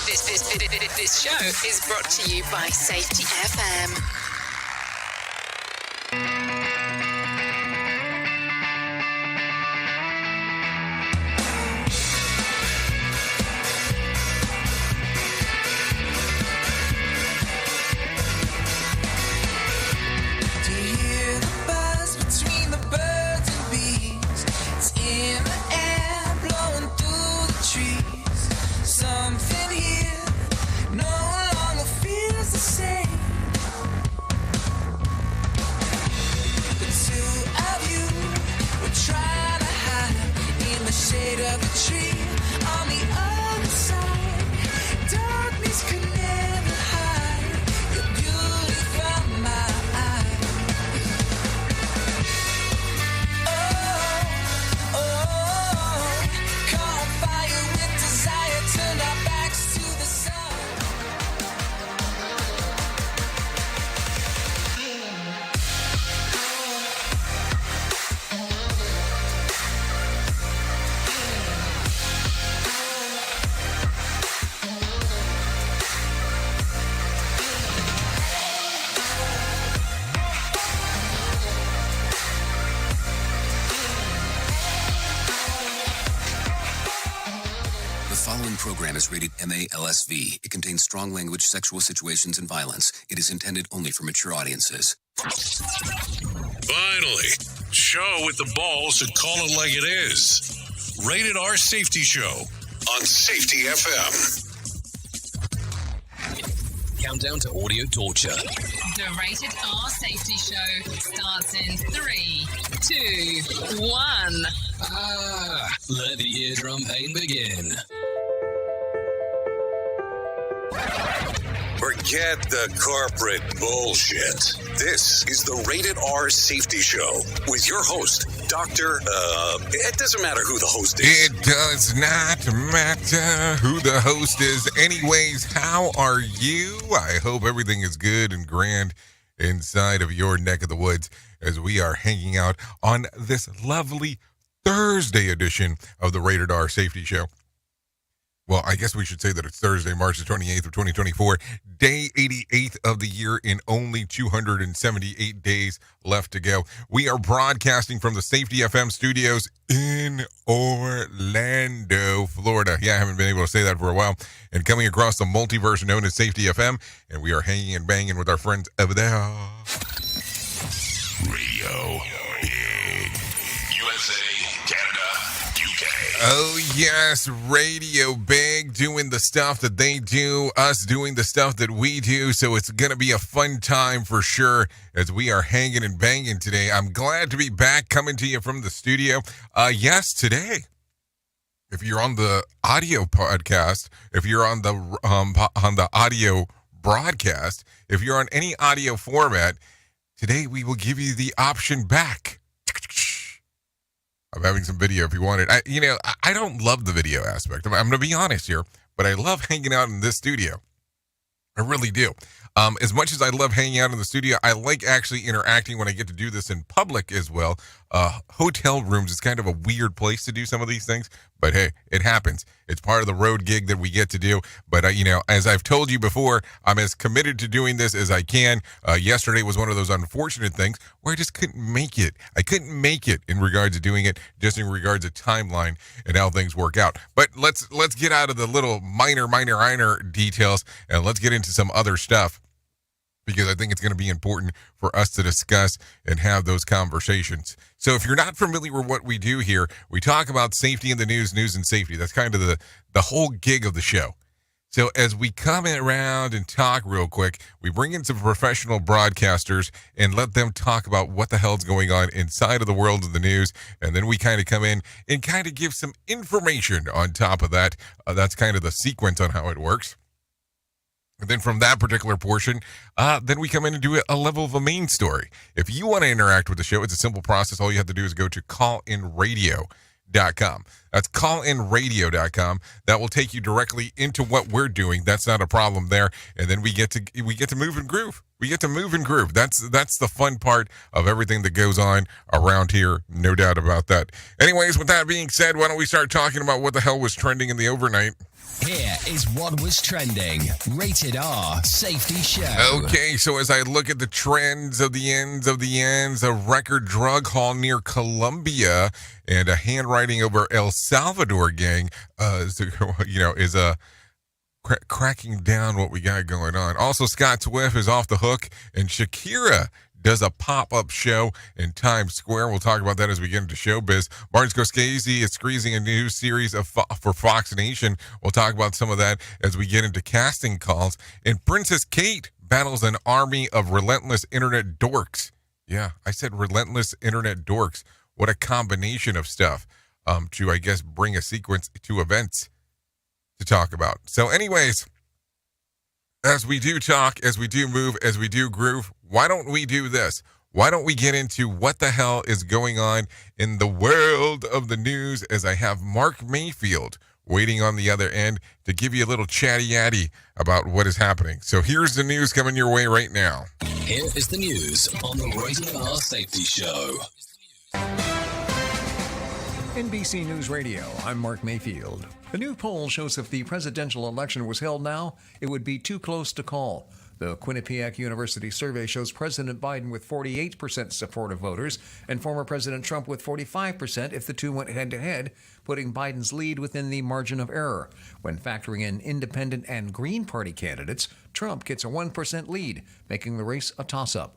This show is brought to you by Safety FM. Program is rated MA-LSV. It contains strong language, sexual situations, and violence. It is intended only for mature audiences. Finally, show with the balls to call it like it is. Rated R Safety Show on Safety FM. Countdown to audio torture. The Rated R Safety Show starts in 3, 2, 1. Let the eardrum pain begin. Forget the corporate bullshit. This is the Rated R Safety Show with your host, Dr. It doesn't matter who the host is. It does not matter who the host is. Anyways, how are you? I hope everything is good and grand inside of your neck of the woods as we are hanging out on this lovely Thursday edition of the Rated R Safety Show. Well, I guess we should say that it's Thursday, March the 28th of 2024, day 88th of the year in only 278 days left to go. We are broadcasting from the Safety FM studios in Orlando, Florida. Yeah, I haven't been able to say that for a while. And coming across the multiverse known as Safety FM, and we are hanging and banging with our friends over there. Radio Big. USA, Canada, UK. Oh, yes, Radio Big, doing the stuff that they do, us doing the stuff that we do. So it's going to be a fun time for sure as we are hanging and banging today. I'm glad to be back coming to you from the studio. Yes, today, if you're on the audio podcast, if you're on the audio broadcast, if you're on any audio format, today we will give you the option back. I'm having some video if you want it. I don't love the video aspect. I'm going to be honest here, but I love hanging out in this studio. I really do. As much as I love hanging out in the studio, I like actually interacting when I get to do this in public as well. Hotel rooms is kind of a weird place to do some of these things, but hey, it happens. It's part of the road gig that we get to do. But, as I've told you before, I'm as committed to doing this as I can. Yesterday was one of those unfortunate things where I just couldn't make it. I couldn't make it in regards to doing it, just in regards to timeline and how things work out. But let's get out of the little minor details and let's get into some other stuff, because I think it's going to be important for us to discuss and have those conversations. So if you're not familiar with what we do here, we talk about safety in the news and safety. That's kind of the whole gig of the show. So as we come around and talk real quick, we bring in some professional broadcasters and let them talk about what the hell's going on inside of the world of the news. And then we kind of come in and kind of give some information on top of that. That's kind of the sequence on how it works. And then from that particular portion, then we come in and do a level of a main story. If you want to interact with the show, it's a simple process. All you have to do is go to callinradio.com. That's callinradio.com. That will take you directly into what we're doing. That's not a problem there. And then we get to move and groove. We get to move and groove. That's the fun part of everything that goes on around here. No doubt about that. Anyways, with that being said, why don't we start talking about what the hell was trending in the overnight? Here is what was trending. Rated R Safety Show. Okay, so as I look at the trends of the ends, a record drug haul near Colombia and a handwriting over El Salvador gang is cracking down what we got going on. Also, Scott Swift is off the hook, and Shakira does a pop-up show in Times Square. We'll talk about that as we get into showbiz. Martin Scorsese is squeezing a new series for Fox Nation. We'll talk about some of that as we get into casting calls. And Princess Kate battles an army of relentless internet dorks. Yeah, I said relentless internet dorks. What a combination of stuff to, I guess, bring a sequence to events to talk about. So anyways, as we do talk, as we do move, as we do groove, why don't we do this? Why don't we get into what the hell is going on in the world of the news, as I have Mark Mayfield waiting on the other end to give you a little chatty-yatty about what is happening. So here's the news coming your way right now. Here is the news on the Rated R Safety Show. NBC News Radio, I'm Mark Mayfield. A new poll shows if the presidential election was held now, it would be too close to call. The Quinnipiac University survey shows President Biden with 48% support of voters and former President Trump with 45% if the two went head-to-head, putting Biden's lead within the margin of error. When factoring in independent and Green Party candidates, Trump gets a 1% lead, making the race a toss-up.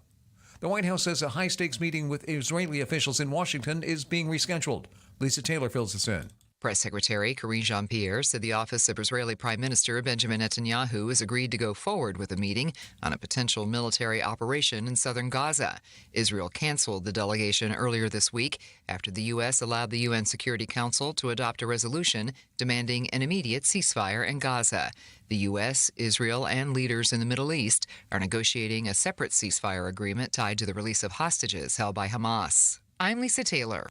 The White House says a high-stakes meeting with Israeli officials in Washington is being rescheduled. Lisa Taylor fills us in. Press Secretary Karine Jean-Pierre said the office of Israeli Prime Minister Benjamin Netanyahu has agreed to go forward with a meeting on a potential military operation in southern Gaza. Israel canceled the delegation earlier this week after the U.S. allowed the UN Security Council to adopt a resolution demanding an immediate ceasefire in Gaza. The U.S., Israel, and leaders in the Middle East are negotiating a separate ceasefire agreement tied to the release of hostages held by Hamas. I'm Lisa Taylor.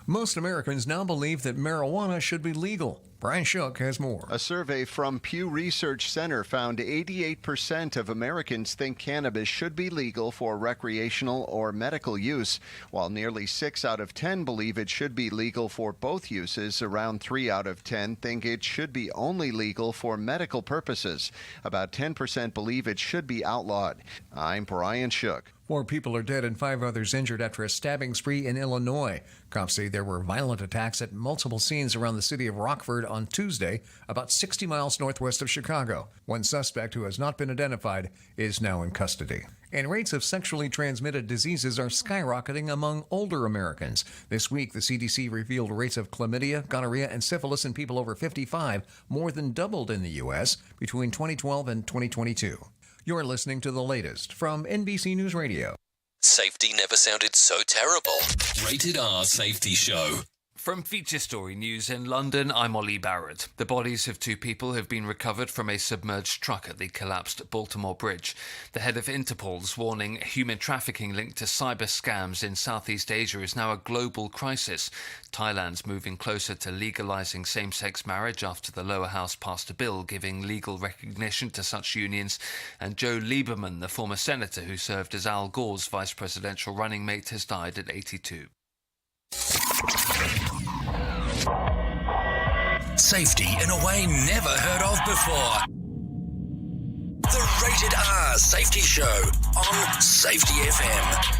Most Americans now believe that marijuana should be legal. Brian Shook has more. A survey from Pew Research Center found 88% of Americans think cannabis should be legal for recreational or medical use, while nearly 6 out of 10 believe it should be legal for both uses. Around 3 out of 10 think it should be only legal for medical purposes. About 10% believe it should be outlawed. I'm Brian Shook. 4 people are dead and 5 others injured after a stabbing spree in Illinois. Cops say there were violent attacks at multiple scenes around the city of Rockford on Tuesday, about 60 miles northwest of Chicago. One suspect, who has not been identified, is now in custody. And rates of sexually transmitted diseases are skyrocketing among older Americans. This week, the CDC revealed rates of chlamydia, gonorrhea, and syphilis in people over 55 more than doubled in the U.S. between 2012 and 2022. You're listening to the latest from NBC News Radio. Safety never sounded so terrible. Rated R Safety Show. From Feature Story News in London, I'm Ollie Barrett. The bodies of 2 people have been recovered from a submerged truck at the collapsed Baltimore Bridge. The head of Interpol's warning human trafficking linked to cyber scams in Southeast Asia is now a global crisis. Thailand's moving closer to legalizing same-sex marriage after the lower house passed a bill giving legal recognition to such unions. And Joe Lieberman, the former senator who served as Al Gore's vice presidential running mate, has died at 82. Safety in a way never heard of before. The Rated R Safety Show on Safety FM.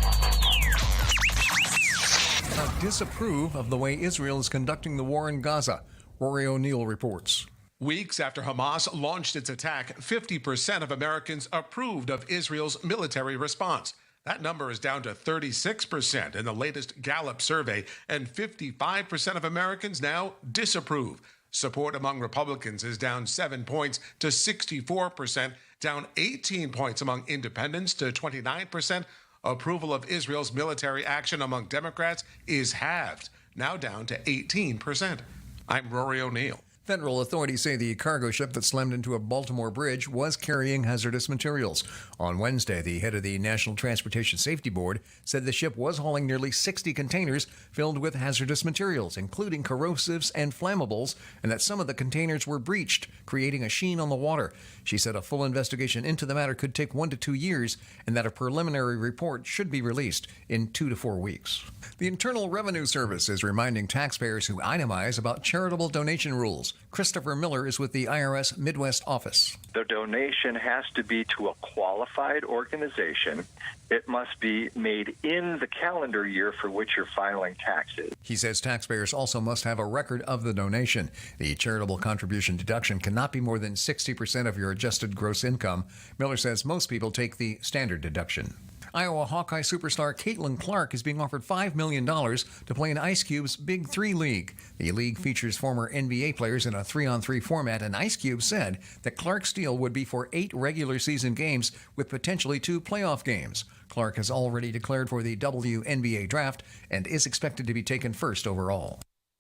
Disapprove of the way Israel is conducting the war in Gaza. Rory O'Neill reports. Weeks after Hamas launched its attack, 50% of Americans approved of Israel's military response. That number is down to 36% in the latest Gallup survey, and 55% of Americans now disapprove. Support among Republicans is down 7 points to 64%, down 18 points among independents to 29%. Approval of Israel's military action among Democrats is halved, now down to 18%. I'm Rory O'Neill. Federal authorities say the cargo ship that slammed into a Baltimore bridge was carrying hazardous materials. On Wednesday, the head of the National Transportation Safety Board said the ship was hauling nearly 60 containers filled with hazardous materials, including corrosives and flammables, and that some of the containers were breached, creating a sheen on the water. She said a full investigation into the matter could take 1 to 2 years, and that a preliminary report should be released in 2 to 4 weeks. The Internal Revenue Service is reminding taxpayers who itemize about charitable donation rules. Christopher Miller is with the IRS Midwest office. The donation has to be to a qualified organization. It must be made in the calendar year for which you're filing taxes. He says taxpayers also must have a record of the donation. The charitable contribution deduction cannot be more than 60% of your adjusted gross income. Miller says most people take the standard deduction. Iowa Hawkeye superstar Caitlin Clark is being offered $5 million to play in Ice Cube's Big 3 League. The league features former NBA players in a 3-on-3 format, and Ice Cube said that Clark's deal would be for 8 regular season games with potentially 2 playoff games. Clark has already declared for the WNBA draft and is expected to be taken first overall.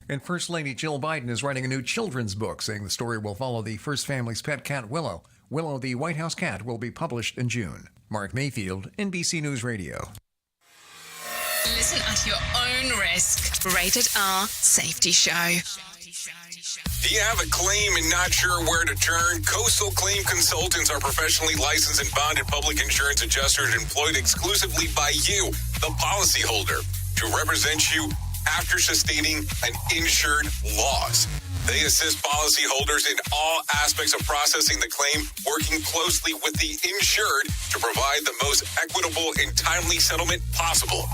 And First Lady Jill Biden is writing a new children's book, saying the story will follow the first family's pet cat, Willow. Willow, the White House cat, will be published in June. Mark Mayfield, NBC News Radio. Listen at your own risk. Rated R Safety Show. Do you have a claim and not sure where to turn? Coastal Claim Consultants are professionally licensed and bonded public insurance adjusters employed exclusively by you, the policyholder, to represent you after sustaining an insured loss. They assist policyholders in all aspects of processing the claim, working closely with the insured to provide the most equitable and timely settlement possible.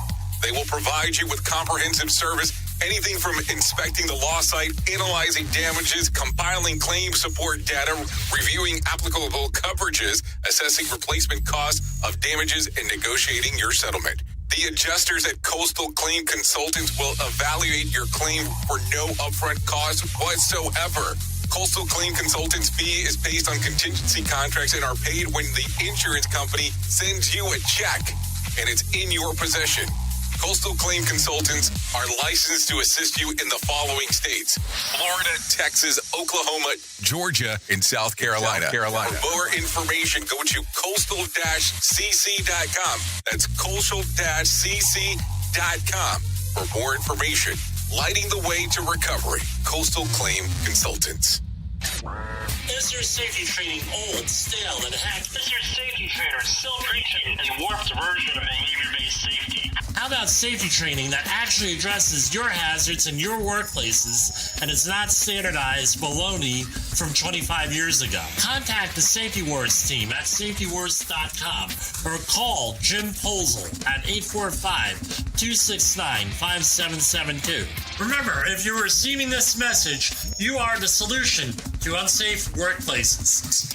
They will provide you with comprehensive service, anything from inspecting the loss site, analyzing damages, compiling claim support data, reviewing applicable coverages, assessing replacement costs of damages, and negotiating your settlement. The adjusters at Coastal Claim Consultants will evaluate your claim for no upfront cost whatsoever. Coastal Claim Consultants' fee is based on contingency contracts and are paid when the insurance company sends you a check and it's in your possession. Coastal Claim Consultants are licensed to assist you in the following states: Florida, Texas, Oklahoma, Georgia, and South Carolina. For more information, go to coastal-cc.com. That's coastal-cc.com. For more information, lighting the way to recovery. Coastal Claim Consultants. Is your safety training old, stale, and hacked? Is your safety trainer still preaching a warped version of behavior-based safety? How about safety training that actually addresses your hazards in your workplaces and is not standardized baloney from 25 years ago? Contact the Safety Wars team at safetywars.com or call Jim Posel at 845-269-5772. Remember, if you're receiving this message, you are the solution to unsafe workplaces.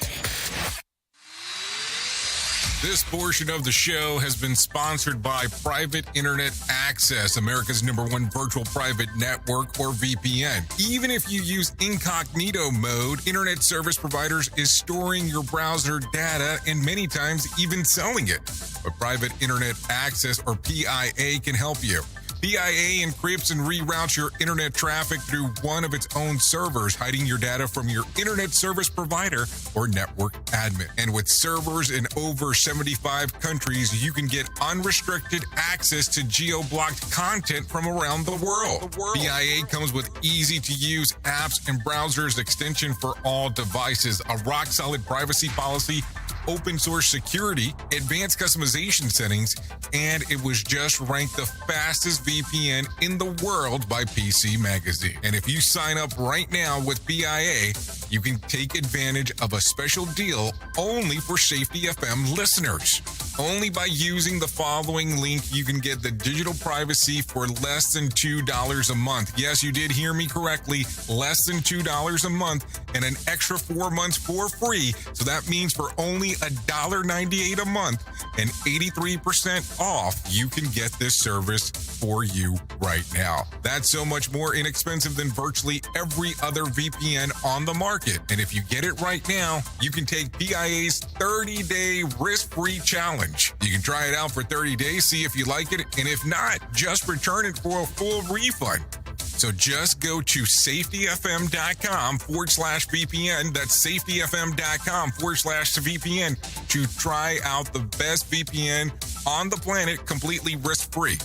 This portion of the show has been sponsored by Private Internet Access, America's #1 virtual private network, or VPN. Even if you use incognito mode, internet service providers is storing your browser data and many times even selling it. But Private Internet Access, or PIA, can help you. PIA encrypts and reroutes your internet traffic through one of its own servers, hiding your data from your internet service provider or network admin. And with servers in over 75 countries, you can get unrestricted access to geo-blocked content from around the world. PIA comes with easy-to-use apps and browsers extension for all devices, a rock-solid privacy policy, open source security, advanced customization settings, and it was just ranked the fastest VPN in the world by PC Magazine. And if you sign up right now with PIA, you can take advantage of a special deal only for Safety FM listeners. Only by using the following link, you can get the digital privacy for less than $2 a month. Yes, you did hear me correctly, less than $2 a month, and an extra 4 months for free. So that means for only $1.98 a month and 83% off, you can get this service for you right now. That's so much more inexpensive than virtually every other VPN on the market. And if you get it right now, you can take PIA's 30-day risk-free challenge. You can try it out for 30 days, see if you like it, and if not, just return it for a full refund. So just go to safetyfm.com/VPN. That's safetyfm.com/VPN to try out the best VPN on the planet completely risk-free.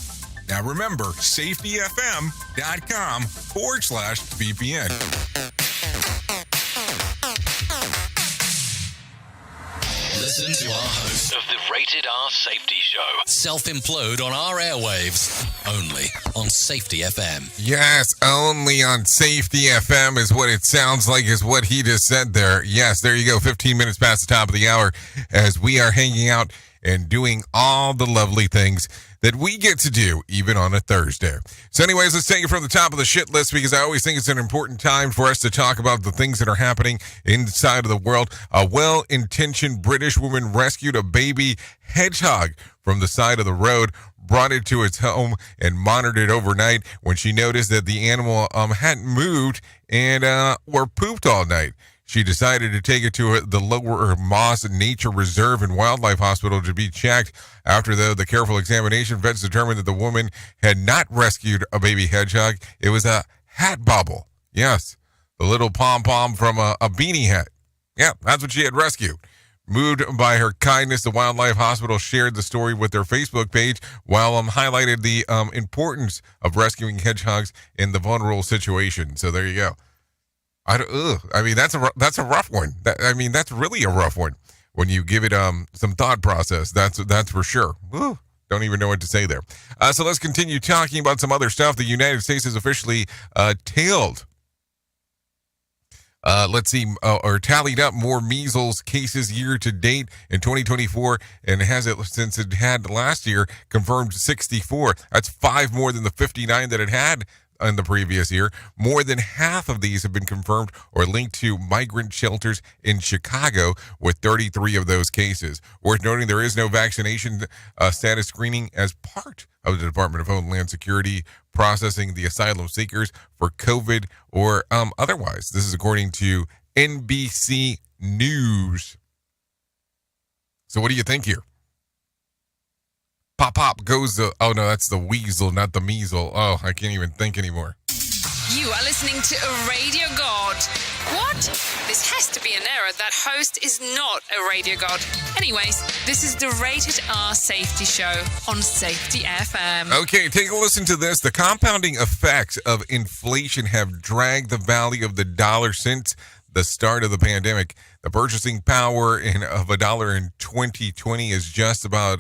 Now remember, safetyfm.com/VPN. Listen to our host of the Rated R Safety Show. Self-implode on our airwaves. Only on Safety FM. Yes, only on Safety FM is what it sounds like, is what he just said there. Yes, there you go. 15 minutes past the top of the hour as we are hanging out and doing all the lovely things that we get to do even on a Thursday. So anyways, let's take it from the top of the shit list, because I always think it's an important time for us to talk about the things that are happening inside of the world. A well-intentioned British woman rescued a baby hedgehog from the side of the road, brought it to its home, and monitored it overnight when she noticed that the animal hadn't moved and or pooped all night. She decided to take it to the Lower Moss Nature Reserve and Wildlife Hospital to be checked. After the careful examination, vets determined that the woman had not rescued a baby hedgehog. It was a hat bobble. Yes, the little pom-pom from a beanie hat. Yeah, that's what she had rescued. Moved by her kindness, the Wildlife Hospital shared the story with their Facebook page while highlighted the importance of rescuing hedgehogs in the vulnerable situation. So there you go. I mean, that's a rough one. That's really a rough one when you give it some thought process. That's for sure. Ooh, don't even know what to say there. So let's continue talking about some other stuff. The United States has officially tallied up more measles cases year to date in 2024, and has it since it had last year confirmed 64. That's 5 more than the 59 that it had in the previous year. More than half of these have been confirmed or linked to migrant shelters in Chicago, with 33 of those cases. Worth noting, there is no vaccination status screening as part of the Department of Homeland Security processing the asylum seekers for COVID or otherwise. This is according to NBC News. So what do you think here? Pop, pop goes the... Oh, no, that's the weasel, not the measle. Oh, I can't even think anymore. You are listening to a radio god. What? This has to be an error. That host is not a radio god. Anyways, this is the Rated R Safety Show on Safety FM. Okay, take a listen to this. The compounding effects of inflation have dragged the value of the dollar since the start of the pandemic. The purchasing power of a dollar in 2020 is just about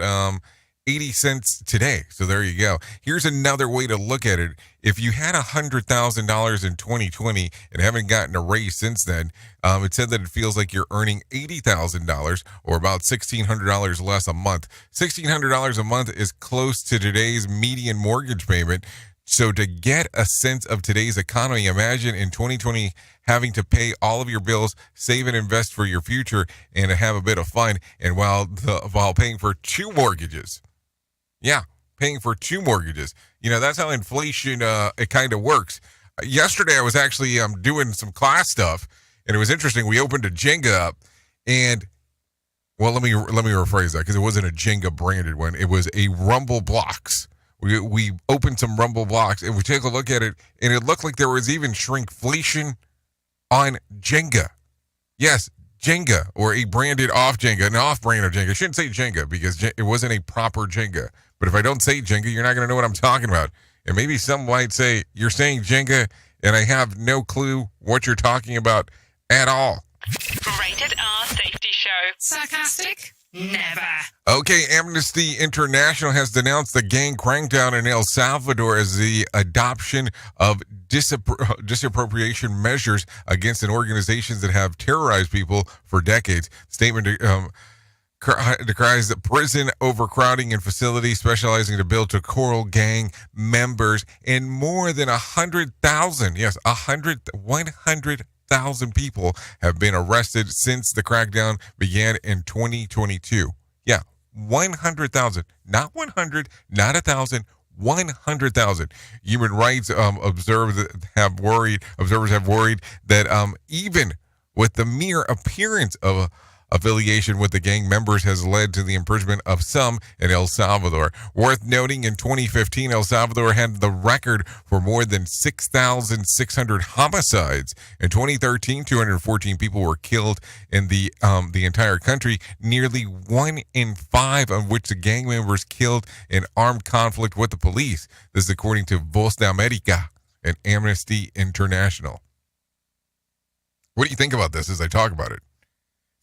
80 cents today. So there you go. Here's another way to look at it. If you had $100,000 in 2020 and haven't gotten a raise since then, it said that it feels like you're earning $80,000 or about $1,600 less a month. $1,600 a month is close to today's median mortgage payment. So to get a sense of today's economy, imagine in 2020 having to pay all of your bills, save and invest for your future, and have a bit of fun, and while paying for 2 mortgages. Yeah, paying for 2 mortgages. You know, that's how inflation, it kind of works. Yesterday, I was actually doing some class stuff, and it was interesting. We opened a Jenga up, and, well, let me rephrase that, because it wasn't a Jenga branded one. It was a Rumble Blocks. We opened some Rumble Blocks, and we took a look at it, and it looked like there was even shrinkflation on Jenga. Yes, Jenga, or a branded off Jenga, an off-brand of Jenga. I shouldn't say Jenga, because it wasn't a proper Jenga. But if I don't say Jenga, you're not going to know what I'm talking about. And maybe some might say, you're saying Jenga, and I have no clue what you're talking about at all. Rated R Safety Show. Sarcastic? Never. Okay, Amnesty International has denounced the gang crackdown in El Salvador as the adoption of disappropriation measures against an organizations that have terrorized people for decades. Statement decries the prison overcrowding in facilities specializing to build to Coral gang members, and more than 100,000, yes, 100,000 people have been arrested since the crackdown began in 2022. Yeah, 100,000, not 100, not 1,000, 100,000. Human rights observers have worried that even with the mere appearance of affiliation with the gang members has led to the imprisonment of some in El Salvador. Worth noting, in 2015, El Salvador had the record for more than 6,600 homicides. In 2013, 214 people were killed in the entire country, nearly 1 in 5 of which the gang members killed in armed conflict with the police. This is according to Voz de America and Amnesty International. What do you think about this as I talk about it?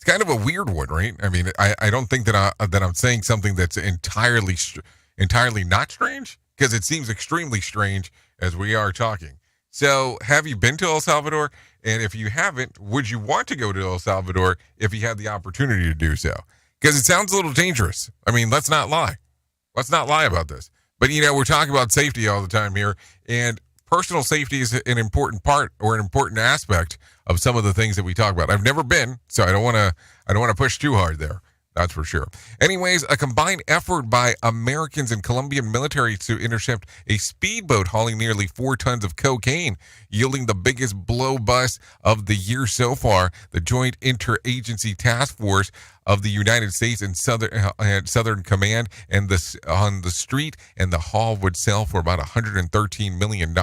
It's kind of a weird one, right? I mean, I don't think that I'm saying something that's entirely not strange, because it seems extremely strange as we are talking. So, have you been to El Salvador? And if you haven't, would you want to go to El Salvador if you had the opportunity to do so? Because it sounds a little dangerous. I mean, let's not lie. Let's not lie about this. But, we're talking about safety all the time here, and personal safety is an important part or an important aspect of some of the things that we talk about. I've never been, so I don't want to push too hard there. That's for sure. Anyways, a combined effort by Americans and Colombian military to intercept a speedboat hauling nearly 4 tons of cocaine, yielding the biggest blow bust of the year so far. The Joint Interagency Task Force of the United States and Southern Command and on the street, and the haul would sell for about $113 million.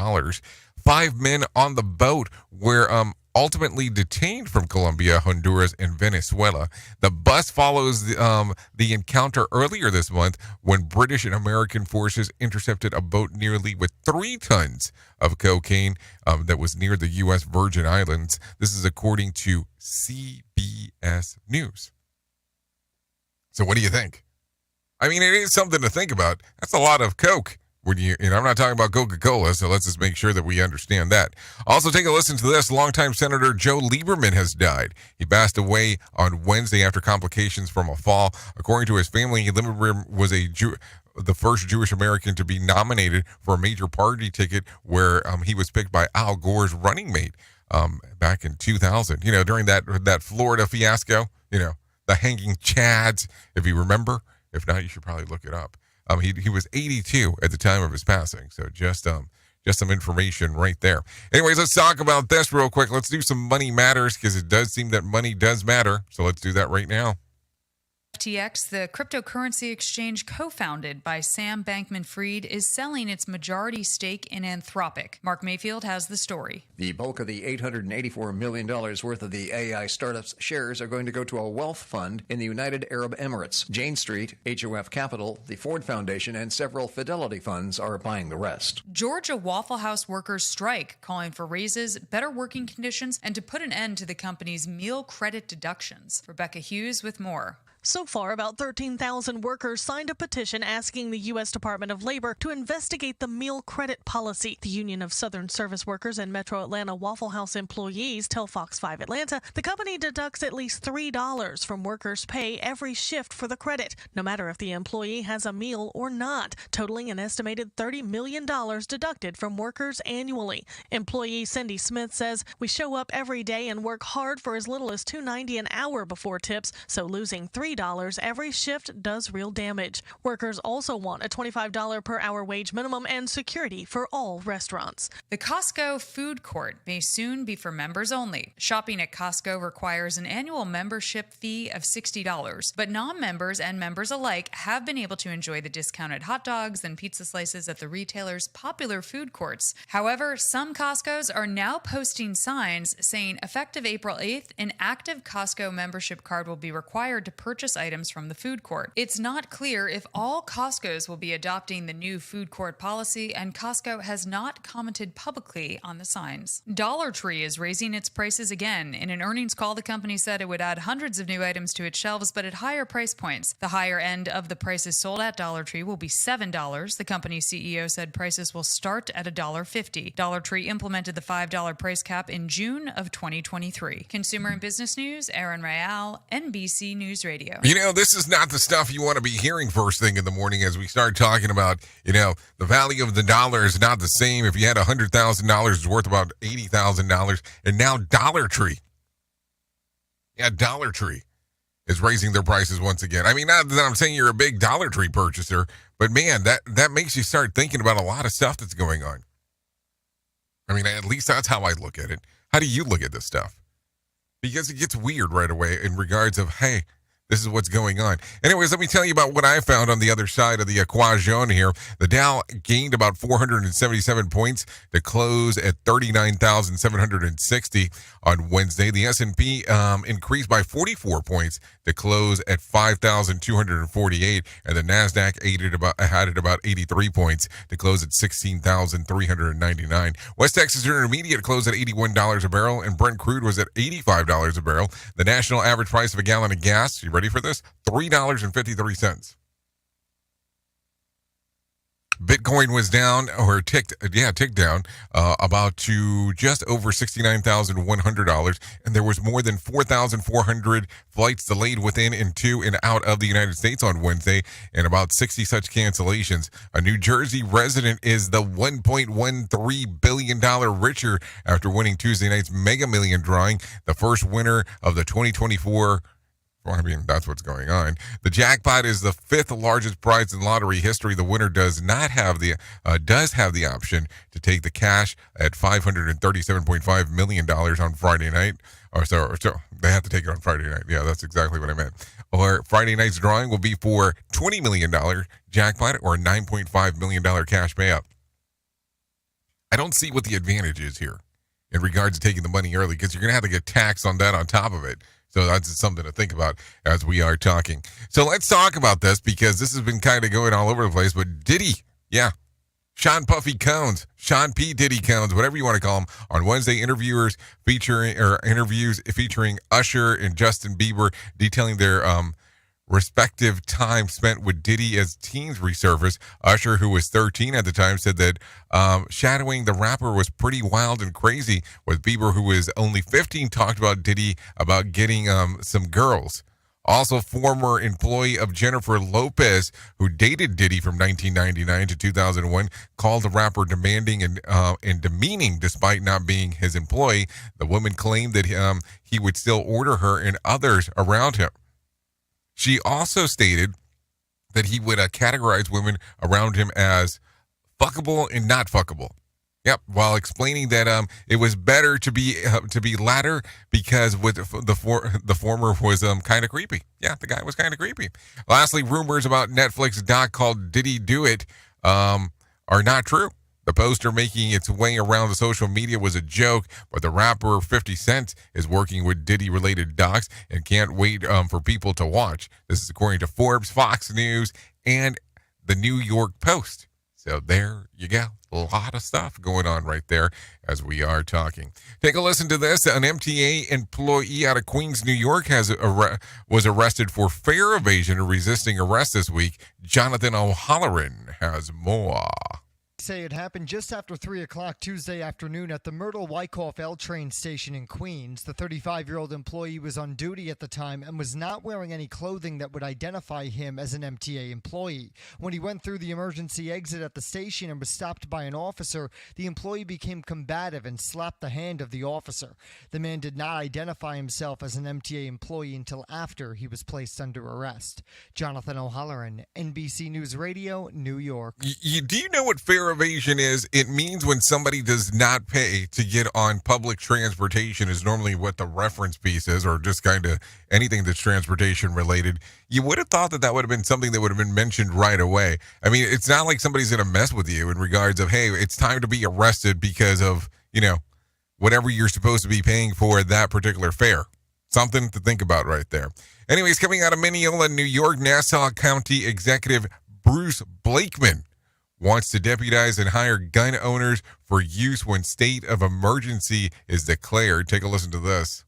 5 men on the boat were ultimately detained from Colombia, Honduras, and Venezuela. The bus follows the encounter earlier this month when British and American forces intercepted a boat nearly with 3 tons of cocaine that was near the U.S. Virgin Islands. This is according to CBS News. So what do you think? I mean, it is something to think about. That's a lot of coke. When I'm not talking about Coca-Cola, so let's just make sure that we understand that. Also, take a listen to this. Longtime Senator Joe Lieberman has died. He passed away on Wednesday after complications from a fall. According to his family, Lieberman was the first Jewish American to be nominated for a major party ticket, where he was picked by Al Gore's running mate back in 2000. During that Florida fiasco, the hanging chads, if you remember. If not, you should probably look it up. He was 82 at the time of his passing, so just some information right there. Anyways, let's talk about this real quick. Let's do some Money Matters, because it does seem that money does matter. So let's do that right now. FTX, the cryptocurrency exchange co-founded by Sam Bankman-Fried, is selling its majority stake in Anthropic. Mark Mayfield has the story. The bulk of the $884 million worth of the AI startup's shares are going to go to a wealth fund in the United Arab Emirates. Jane Street, HOF Capital, the Ford Foundation, and several Fidelity funds are buying the rest. Georgia Waffle House workers strike, calling for raises, better working conditions, and to put an end to the company's meal credit deductions. Rebecca Hughes with more. So far, about 13,000 workers signed a petition asking the U.S. Department of Labor to investigate the meal credit policy. The Union of Southern Service Workers and Metro Atlanta Waffle House employees tell Fox 5 Atlanta the company deducts at least $3 from workers' pay every shift for the credit, no matter if the employee has a meal or not, totaling an estimated $30 million deducted from workers annually. Employee Cindy Smith says, "We show up every day and work hard for as little as $2.90 an hour before tips, so losing $3 every shift does real damage." Workers also want a $25 per hour wage minimum and security for all restaurants. The Costco food court may soon be for members only. Shopping at Costco requires an annual membership fee of $60, but non-members and members alike have been able to enjoy the discounted hot dogs and pizza slices at the retailer's popular food courts. However, some Costcos are now posting signs saying effective April 8th, an active Costco membership card will be required to purchase items from the food court. It's not clear if all Costcos will be adopting the new food court policy, and Costco has not commented publicly on the signs. Dollar Tree is raising its prices again. In an earnings call, the company said it would add hundreds of new items to its shelves, but at higher price points. The higher end of the prices sold at Dollar Tree will be $7. The company's CEO said prices will start at $1.50. Dollar Tree implemented the $5 price cap in June of 2023. Consumer and business news, Aaron Real, NBC News Radio. This is not the stuff you want to be hearing first thing in the morning as we start talking about, the value of the dollar is not the same. If you had $100,000, it's worth about $80,000. And now Dollar Tree. Yeah, Dollar Tree is raising their prices once again. I mean, not that I'm saying you're a big Dollar Tree purchaser, but man, that makes you start thinking about a lot of stuff that's going on. I mean, at least that's how I look at it. How do you look at this stuff? Because it gets weird right away in regards of, hey, This is what's going on. Anyways, let me tell you about what I found on the other side of the equation here. The Dow gained about 477 points to close at 39,760 on Wednesday. The S&P increased by 44 points to close at 5,248, and the Nasdaq added about 83 points to close at 16,399. West Texas Intermediate closed at $81 a barrel, and Brent crude was at $85 a barrel. The national average price of a gallon of gas, you ready for this? $3.53. Bitcoin was down, or ticked down about to just over $69,100, and there was more than 4,400 flights delayed within and to and out of the United States on Wednesday, and about 60 such cancellations. A New Jersey resident is the $1.13 billion richer after winning Tuesday night's Mega Million drawing, the first winner of the 2024. Well, I mean, that's what's going on. The jackpot is the fifth largest prize in lottery history. The winner does have the option to take the cash at $537.5 million on Friday night. So they have to take it on Friday night. Yeah, that's exactly what I meant. Or Friday night's drawing will be for $20 million jackpot or $9.5 million cash payout. I don't see what the advantage is here in regards to taking the money early, because you're going to have to get taxed on that on top of it. So that's something to think about as we are talking. So let's talk about this, because this has been kind of going all over the place. But Diddy, Sean Puffy Combs, Sean P. Diddy Combs, whatever you want to call him, on Wednesday, interviews featuring Usher and Justin Bieber, detailing their respective time spent with Diddy as teens resurfaced. Usher, who was 13 at the time, said that shadowing the rapper was pretty wild and crazy, with Bieber, who was only 15, talked about Diddy about getting some girls. Also, former employee of Jennifer Lopez, who dated Diddy from 1999 to 2001, called the rapper demanding and demeaning despite not being his employee. The woman claimed that he would still order her and others around him. She also stated that he would categorize women around him as fuckable and not fuckable. Yep, while explaining that it was better to be latter, because with the former was kind of creepy. Yeah, the guy was kind of creepy. Lastly, rumors about Netflix doc called Diddy Do It are not true. The poster making its way around the social media was a joke, but the rapper 50 Cent is working with Diddy-related docs and can't wait for people to watch. This is according to Forbes, Fox News, and the New York Post. So there you go. A lot of stuff going on right there as we are talking. Take a listen to this. An MTA employee out of Queens, New York was arrested for fare evasion and resisting arrest this week. Jonathan O'Halloran has more. Say it happened just after 3 o'clock Tuesday afternoon at the Myrtle Wyckoff L train station in Queens. The 35-year-old employee was on duty at the time and was not wearing any clothing that would identify him as an MTA employee. When he went through the emergency exit at the station and was stopped by an officer, the employee became combative and slapped the hand of the officer. The man did not identify himself as an MTA employee until after he was placed under arrest. Jonathan O'Halloran, NBC News Radio, New York. Do you know what fare evasion is? It means when somebody does not pay to get on public transportation, is normally what the reference piece is, or just kind of anything that's transportation related. You would have thought that would have been something that would have been mentioned right away. I mean, it's not like somebody's going to mess with you in regards of, hey, it's time to be arrested because of, whatever you're supposed to be paying for that particular fare. Something to think about right there. Anyways, coming out of Mineola, New York, Nassau County Executive Bruce Blakeman wants to deputize and hire gun owners for use when state of emergency is declared. Take a listen to this.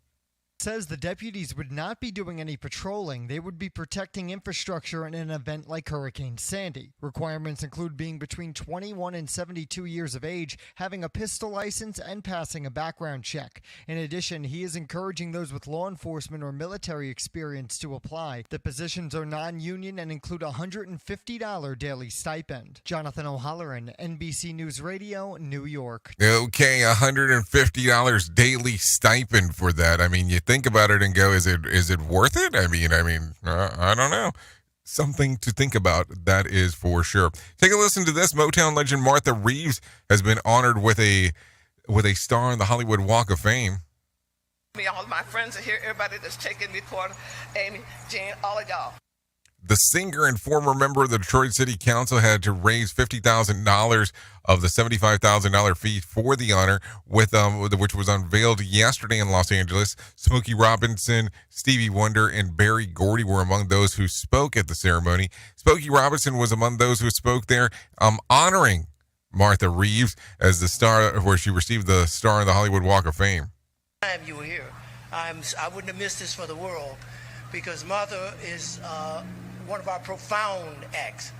Says the deputies would not be doing any patrolling. They would be protecting infrastructure in an event like Hurricane Sandy. Requirements include being between 21 and 72 years of age, having a pistol license, and passing a background check. In addition, he is encouraging those with law enforcement or military experience to apply. The positions are non-union and include a $150 daily stipend. Jonathan O'Halloran, NBC News Radio, New York. Okay, $150 daily stipend for that. I mean, you think about it and go, is it worth it? I mean, I don't know. Something to think about, that is for sure. Take a listen to this. Motown legend Martha Reeves has been honored with a star on the Hollywood Walk of Fame. Me, all of my friends are here. Everybody that's taking me quarter, Amy, Jean, all of y'all. The singer and former member of the Detroit City Council had to raise $50,000 of the $75,000 fee for the honor, which was unveiled yesterday in Los Angeles. Smokey Robinson, Stevie Wonder, and Berry Gordy were among those who spoke at the ceremony. Smokey Robinson was among those who spoke there, honoring Martha Reeves as the star, where she received the star on the Hollywood Walk of Fame. You were here. I wouldn't have missed this for the world, because Martha is one of our profound acts.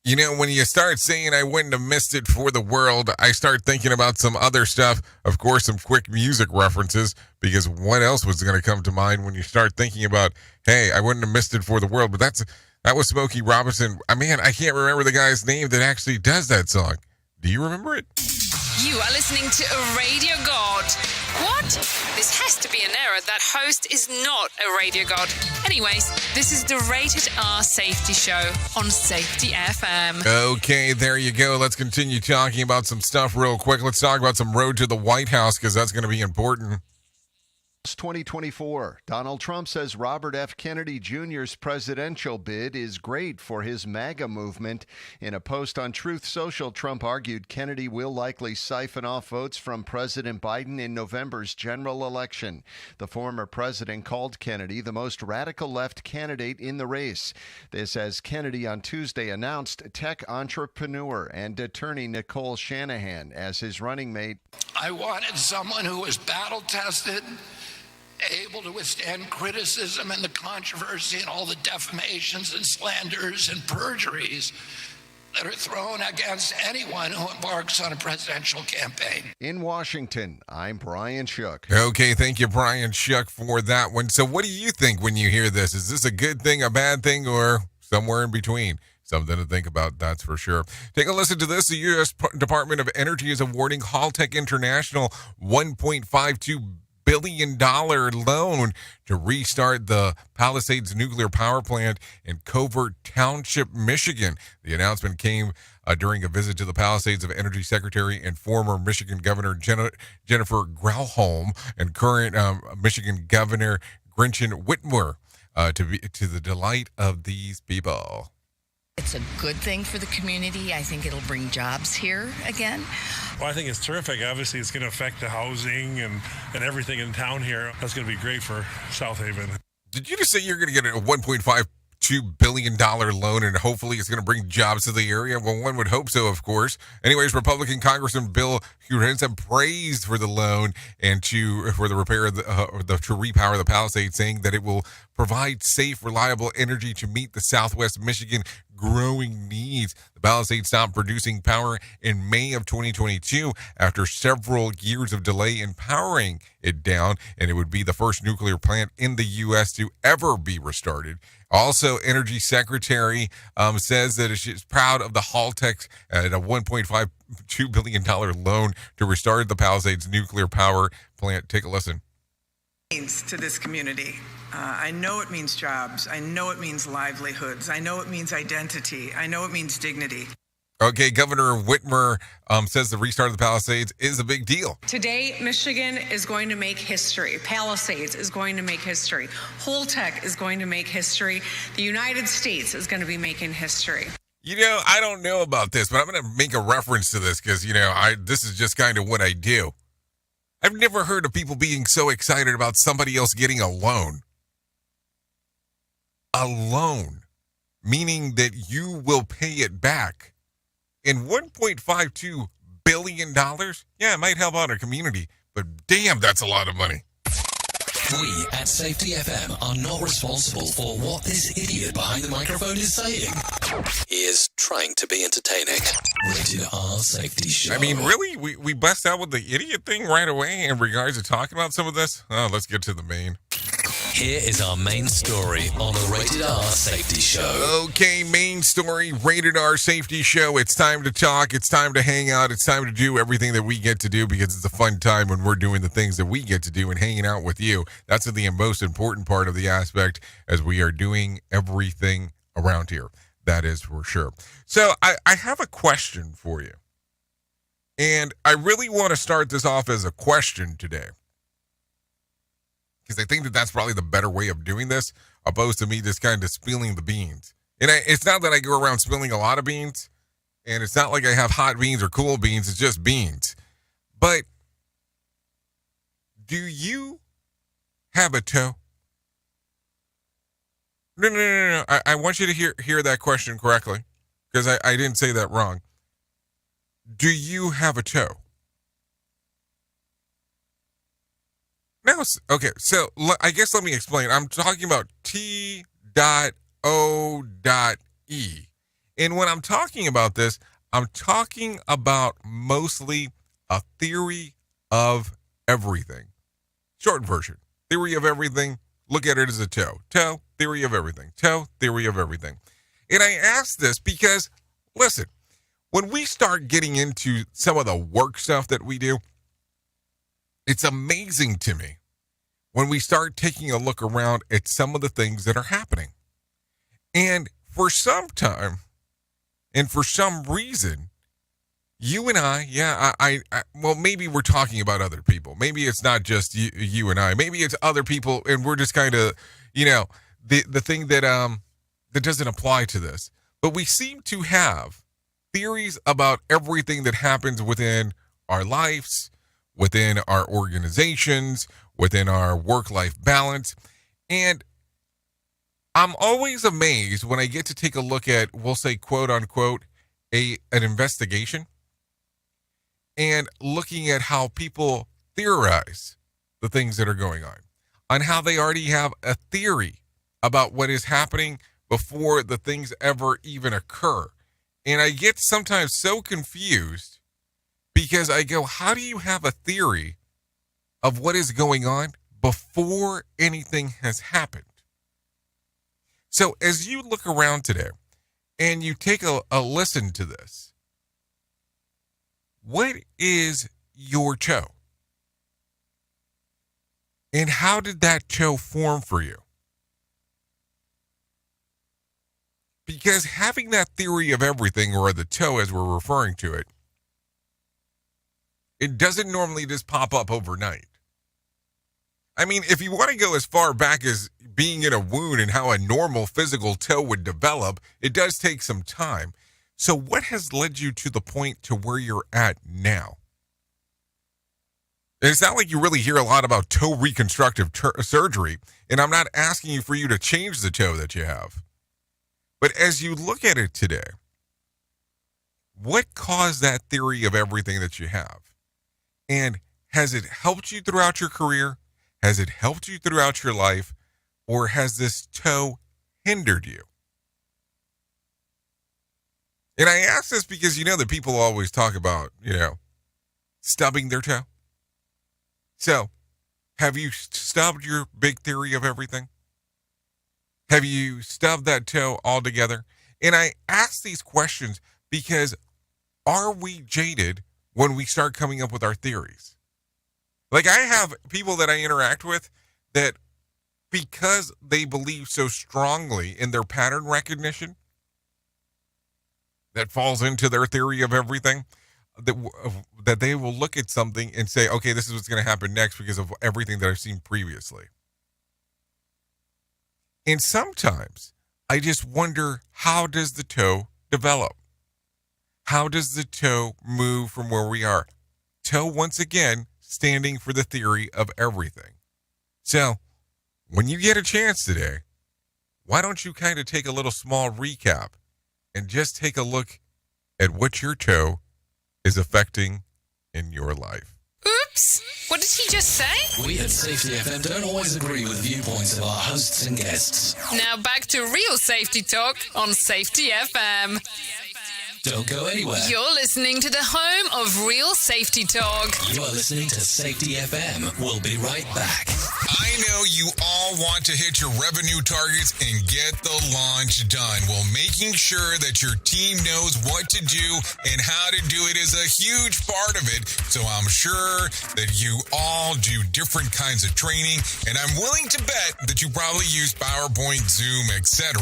You know, when you start saying I wouldn't have missed it for the world, I start thinking about some other stuff. Of course, some quick music references, because what else was going to come to mind when you start thinking about, hey, I wouldn't have missed it for the world? But that was Smokey Robinson. I can't remember the guy's name that actually does that song. Do you remember it? You are listening to a Radio God. What? This has to be an error. That host is not a Radio God. Anyways, this is the Rated R Safety Show on Safety FM. Okay, there you go. Let's continue talking about some stuff real quick. Let's talk about some road to the White House, because that's going to be important. 2024. Donald Trump says Robert F. Kennedy Jr.'s presidential bid is great for his MAGA movement. In a post on Truth Social, Trump argued Kennedy will likely siphon off votes from President Biden in November's general election. The former president called Kennedy the most radical left candidate in the race. This as Kennedy on Tuesday announced tech entrepreneur and attorney Nicole Shanahan as his running mate. I wanted someone who was battle-tested, able to withstand criticism and the controversy and all the defamations and slanders and perjuries that are thrown against anyone who embarks on a presidential campaign. In Washington, I'm Brian Shook. Okay, thank you, Brian Shook, for that one. So what do you think when you hear this? Is this a good thing, a bad thing, or somewhere in between? Something to think about, that's for sure. Take a listen to this. The U.S. Department of Energy is awarding Haltech International $1.52 billion loan to restart the Palisades nuclear power plant in Covert Township, Michigan. The announcement came during a visit to the Palisades of Energy Secretary and former Michigan Governor Jennifer Granholm and current Michigan Governor Gretchen Whitmer, to the delight of these people. It's a good thing for the community. I think it'll bring jobs here again. Well, I think it's terrific. Obviously, it's going to affect the housing and everything in town here. That's going to be great for South Haven. Did you just say you're going to get a $1.52 billion loan and hopefully it's going to bring jobs to the area? Well, one would hope so, of course. Anyways, Republican Congressman Bill Hurinsa praised for the loan and for the repair of to repower the Palisades, saying that it will provide safe, reliable energy to meet the Southwest Michigan growing needs. The Palisades stopped producing power in May of 2022 after several years of delay in powering it down, and it would be the first nuclear plant in the U.S. to ever be restarted. Also, Energy Secretary says that she's proud of the Haltech at a $1.52 billion loan to restart the Palisades nuclear power plant. Take a listen. To this community. I know it means jobs. I know it means livelihoods. I know it means identity. I know it means dignity. Okay, Governor Whitmer says the restart of the Palisades is a big deal. Today, Michigan is going to make history. Palisades is going to make history. Holtec is going to make history. The United States is going to be making history. You know, I don't know about this, but I'm going to make a reference to this because, this is just kind of what I do. I've never heard of people being so excited about somebody else getting a loan. A loan, meaning that you will pay it back. And $1.52 billion, yeah, it might help out our community, but damn, that's a lot of money. We at Safety FM are not responsible for what this idiot behind the microphone is saying. He is trying to be entertaining. Rated R Safety Show. I mean, really? We bust out with the idiot thing right away in regards to talking about some of this? Oh, let's get to the main. Here is our main story on the Rated R Safety Show. Okay, main story, Rated R Safety Show. It's time to talk. It's time to hang out. It's time to do everything that we get to do because it's a fun time when we're doing the things that we get to do and hanging out with you. That's the most important part of the aspect as we are doing everything around here. That is for sure. So I have a question for you. And I really want to start this off as a question today. because I think that that's probably the better way of doing this, opposed to me just kind of spilling the beans. And it's not that I go around spilling a lot of beans, and it's not like I have hot beans or cool beans. It's just beans. But do you have a toe? No. I want you to hear that question correctly, because I didn't say that wrong. Do you have a toe? No. Okay, so I guess let me explain. I'm talking about T.O.E. And when I'm talking about this, I'm talking about mostly a theory of everything. Short version. Theory of everything. Look at it as a toe. Toe, theory of everything. Toe, theory of everything. And I ask this because, listen, when we start getting into some of the work stuff that we do, it's amazing to me when we start taking a look around at some of the things that are happening. And for some time, and for some reason, you and I, well, maybe we're talking about other people. Maybe it's not just you and I. Maybe it's other people, and we're just kind of, the thing that that doesn't apply to this. But we seem to have theories about everything that happens within our lives, within our organizations, within our work-life balance. And I'm always amazed when I get to take a look at, we'll say, quote unquote, an investigation, and looking at how people theorize the things that are going on how they already have a theory about what is happening before the things ever even occur. And I get sometimes so confused because I go, how do you have a theory of what is going on before anything has happened? So as you look around today and you take a listen to this, what is your toe? And how did that toe form for you? Because having that theory of everything, or the toe as we're referring to it, it doesn't normally just pop up overnight. I mean, if you want to go as far back as being in a wound and how a normal physical toe would develop, it does take some time. So what has led you to the point to where you're at now? And it's not like you really hear a lot about toe reconstructive surgery, and I'm not asking you for you to change the toe that you have. But as you look at it today, what caused that theory of everything that you have? And has it helped you throughout your career? Has it helped you throughout your life? Or has this toe hindered you? And I ask this because that people always talk about, stubbing their toe. So, have you stubbed your big theory of everything? Have you stubbed that toe altogether? And I ask these questions because are we jaded when we start coming up with our theories? Like, I have people that I interact with that, because they believe so strongly in their pattern recognition that falls into their theory of everything, that they will look at something and say, okay, this is what's going to happen next because of everything that I've seen previously. And sometimes I just wonder, how does the toe develop? How does the toe move from where we are? Toe, once again, standing for the theory of everything. So, when you get a chance today, why don't you kind of take a little small recap and just take a look at what your toe is affecting in your life? Oops! What did he just say? We at Safety FM don't always agree with viewpoints of our hosts and guests. Now back to real safety talk on Safety FM. Don't go anywhere. You're listening to the home of real safety talk. You are listening to Safety FM. We'll be right back. I know you all want to hit your revenue targets and get the launch done. Well, making sure that your team knows what to do and how to do it is a huge part of it. So I'm sure that you all do different kinds of training, and I'm willing to bet that you probably use PowerPoint, Zoom, etc.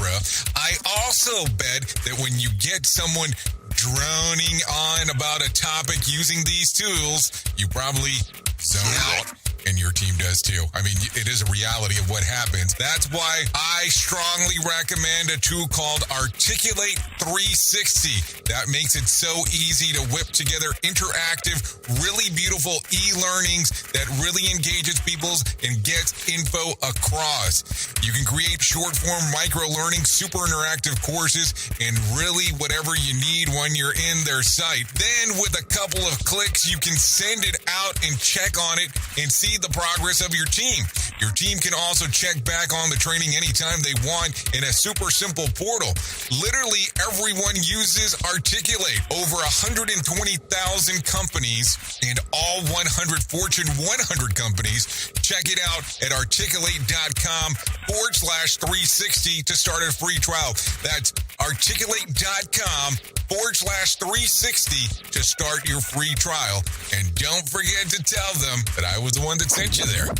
I also bet that when you get someone droning on about a topic using these tools, you probably zone out and your team does this too. I mean, it is a reality of what happens. That's why I strongly recommend a tool called Articulate 360. That makes it so easy to whip together interactive, really beautiful e-learnings that really engages people and gets info across. You can create short-form micro-learning, super interactive courses, and really whatever you need when you're in their site. Then with a couple of clicks, you can send it out and check on it and see the progress of your team. Your team can also check back on the training anytime they want in a super simple portal. Literally everyone uses Articulate. Over 120,000 companies and all 100 Fortune 100 companies. Check it out at articulate.com/360 to start a free trial. That's articulate.com/360 to start your free trial. And don't forget to tell them that I was the one that sent you there.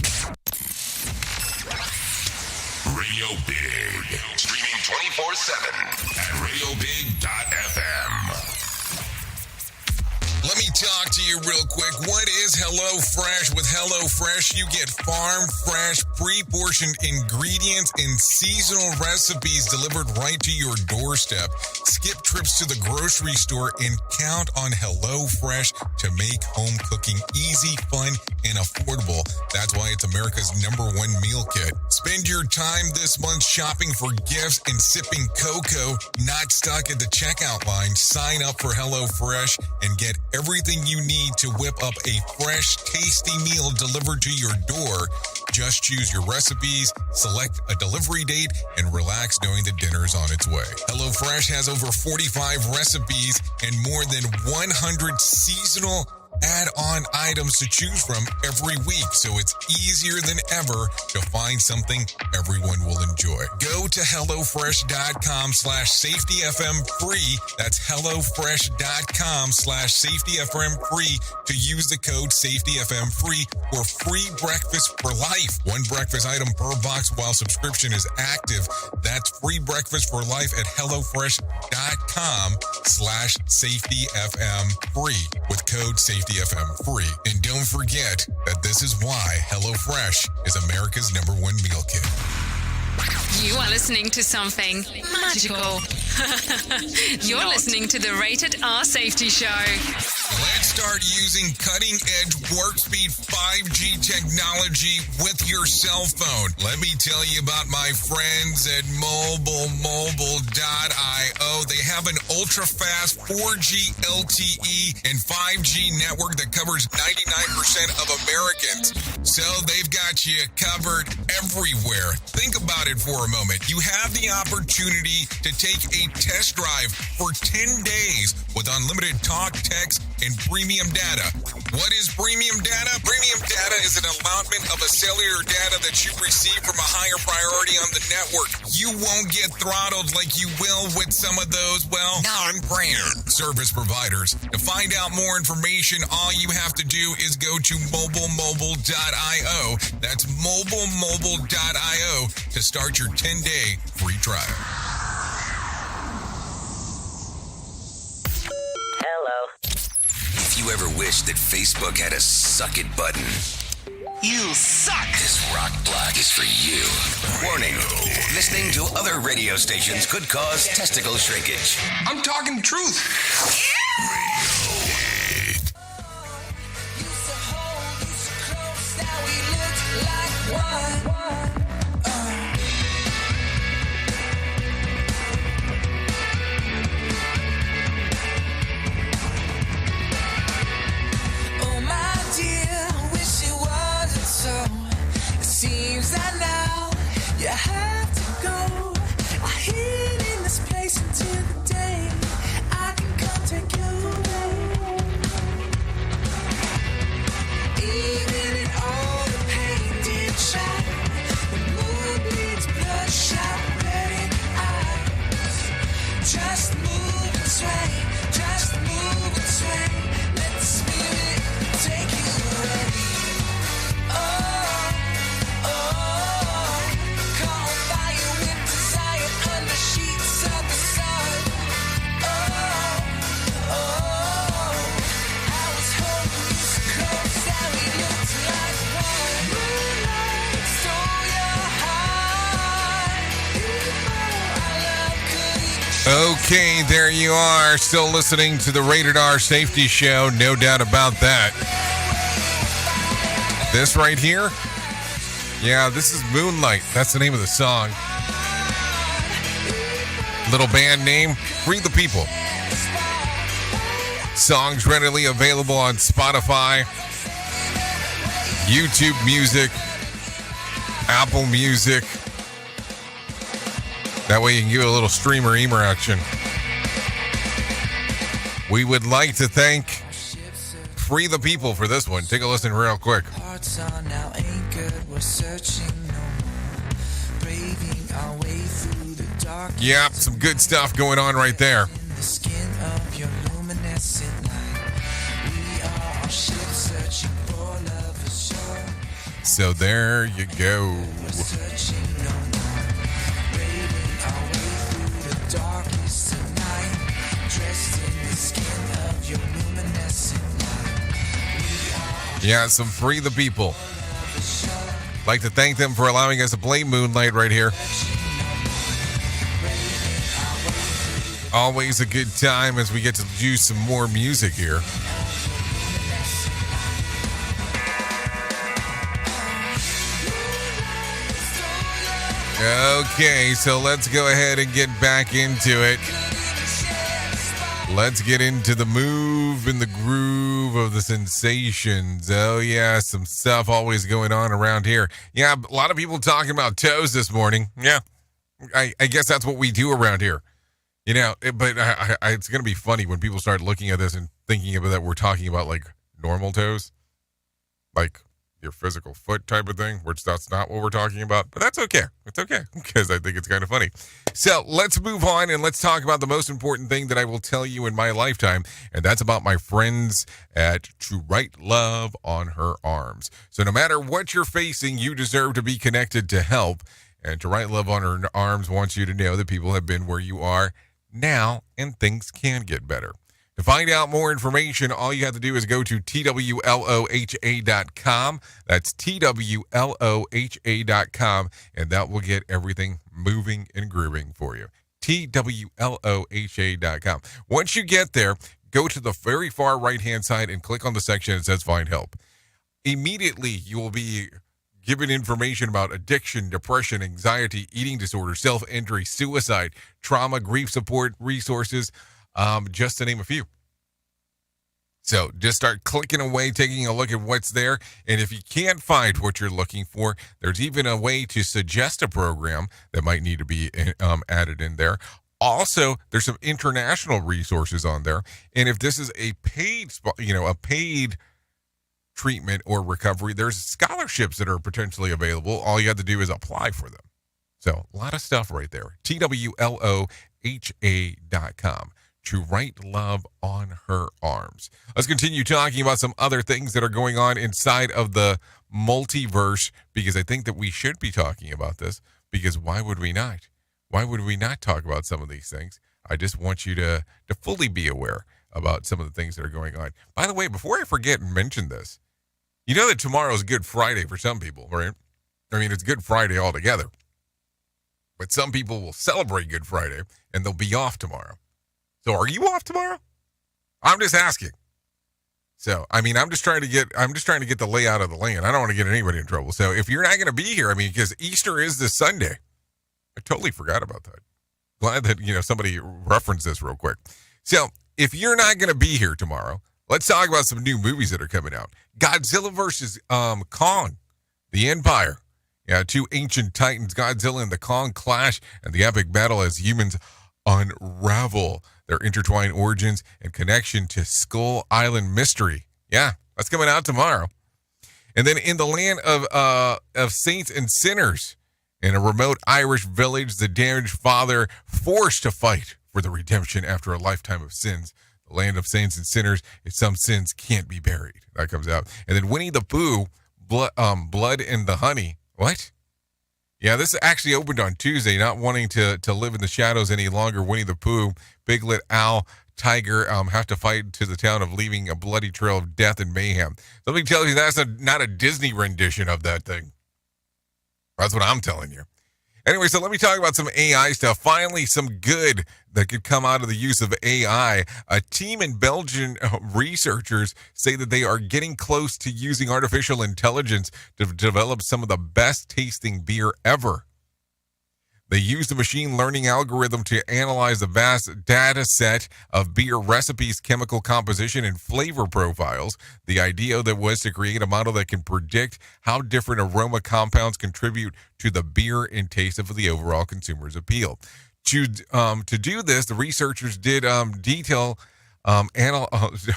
Radio Big. Streaming 24/7 at radiobig.fm. Let me talk to you real quick. What is HelloFresh? With HelloFresh, you get farm fresh, pre-portioned ingredients and seasonal recipes delivered right to your doorstep. Skip trips to the grocery store and count on HelloFresh to make home cooking easy, fun, and affordable. That's why it's America's #1 meal kit. Spend your time this month shopping for gifts and sipping cocoa, not stuck at the checkout line. Sign up for HelloFresh and get everything you need to whip up a fresh, tasty meal delivered to your door. Just choose your recipes, select a delivery date, and relax knowing the dinner's on its way. HelloFresh has over 45 recipes and more than 100 seasonal add-on items to choose from every week, so it's easier than ever to find something everyone will enjoy. Go to HelloFresh.com/SafetyFM free. That's HelloFresh.com/SafetyFM free to use the code SafetyFM free for free breakfast for life. One breakfast item per box while subscription is active. That's free breakfast for life at HelloFresh.com/SafetyFM free with code SafetyFM free. And don't forget that this is why HelloFresh is America's #1 meal kit. You are listening to something magical. You're listening to the Rated R Safety Show. Let's start using cutting-edge warp-speed 5G technology with your cell phone. Let me tell you about my friends at mobile.io. They have an ultra-fast 4G LTE and 5G network that covers 99% of Americans. So they've got you covered everywhere. Think about it for a moment. You have the opportunity to take a test drive for 10 days with unlimited talk, text, and premium data. What is premium data? Premium data is an allotment of a cellular data that you receive from a higher priority on the network. You won't get throttled like you will with some of those, well, non-brand service providers. To find out more information, all you have to do is go to mobilemobile.io. That's mobilemobile.io to start your 10-day free trial. Hello. If you ever wished that Facebook had a suck it button, you suck! This rock block is for you. Warning, listening to other radio stations could cause testicle shrinkage. I'm talking truth. Seems that now you have to go. I hid in this place until the day I can come take you away. Even in all the pain did try. The moon bleeds bloodshot red in eyes. Just move and sway, just move and sway. Let the spirit take you away. Oh, come Okay, there you are. Still listening to the Rated R Safety Show. No doubt about that. This right here? Yeah, this is Moonlight. That's the name of the song. Little band name, Free the People. Songs readily available on Spotify, YouTube Music, Apple Music. That way you can give it a little streamer-eamer action. We would like to thank Free the People for this one. Take a listen real quick. Hearts are now anchored, we're searching no more, braving our way through the dark. Yeah, some good stuff going on right there. In the skin of your luminescent light, we are on ships searching for love ashore. So there you go. We're searching no more, braving our way through the darkest of night, dressed in the skin of your luminescent light. Yeah, some Free the People. Like to thank them for allowing us to play Moonlight right here. Always a good time as we get to do some more music here. Okay, so let's go ahead and get back into it. Let's get into the move and the groove of the sensations. Oh, yeah, some stuff always going on around here. Yeah, a lot of people talking about toes this morning. Yeah, I guess that's what we do around here. You know, but it's going to be funny when people start looking at this and thinking about that we're talking about, like, normal toes. Like your physical foot type of thing, which that's not what we're talking about. But that's okay. It's okay, because I think it's kind of funny. So let's move on and let's talk about the most important thing that I will tell you in my lifetime, and that's about my friends at To Write Love on Her Arms. So no matter what you're facing, you deserve to be connected to help. And To Write Love on Her Arms wants you to know that people have been where you are now and things can get better. To find out more information, all you have to do is go to twloha.com. That's twloha.com, and that will get everything moving and grooving for you. twloha.com. Once you get there, go to the very far right-hand side and click on the section that says Find Help. Immediately, you will be given information about addiction, depression, anxiety, eating disorder, self-injury, suicide, trauma, grief support, resources, just to name a few. So just start clicking away, taking a look at what's there. And if you can't find what you're looking for, there's even a way to suggest a program that might need to be added in there. Also, there's some international resources on there. And if this is a paid, a paid treatment or recovery, there's scholarships that are potentially available. All you have to do is apply for them. So a lot of stuff right there. twloha.com. To Write Love on Her Arms. Let's continue talking about some other things that are going on inside of the multiverse, because I think that we should be talking about this, because why would we not? Why would we not talk about some of these things? I just want you to fully be aware about some of the things that are going on. By the way, before I forget and mention this, you know that tomorrow's Good Friday for some people, right? I mean, it's Good Friday altogether. But some people will celebrate Good Friday and they'll be off tomorrow. So are you off tomorrow? I'm just asking. So, I mean, I'm just trying to get the layout of the land. I don't want to get anybody in trouble. So if you're not going to be here, I mean, because Easter is this Sunday. I totally forgot about that. Glad that, somebody referenced this real quick. So if you're not going to be here tomorrow, let's talk about some new movies that are coming out. Godzilla versus Kong, the Empire. Yeah, two ancient titans, Godzilla and the Kong, clash, and the epic battle as humans unravel their intertwined origins and connection to Skull Island mystery. Yeah, that's coming out tomorrow. And then in the land of saints and sinners, in a remote Irish village, the damaged father forced to fight for the redemption after a lifetime of sins. The land of saints and sinners, if some sins can't be buried. That comes out. And then Winnie the Pooh, Blood and the Honey. What? Yeah, this actually opened on Tuesday, not wanting to live in the shadows any longer. Winnie the Pooh, Piglet, Owl, Tiger have to fight to the town of leaving a bloody trail of death and mayhem. Something tells you that's not a Disney rendition of that thing. That's what I'm telling you. Anyway, so let me talk about some AI stuff. Finally, some good that could come out of the use of AI. A team in Belgian researchers say that they are getting close to using artificial intelligence to develop some of the best tasting beer ever. They used a machine learning algorithm to analyze the vast data set of beer recipes, chemical composition, and flavor profiles. The idea that was to create a model that can predict how different aroma compounds contribute to the beer and taste of the overall consumer's appeal. To do this, the researchers did detailed analysis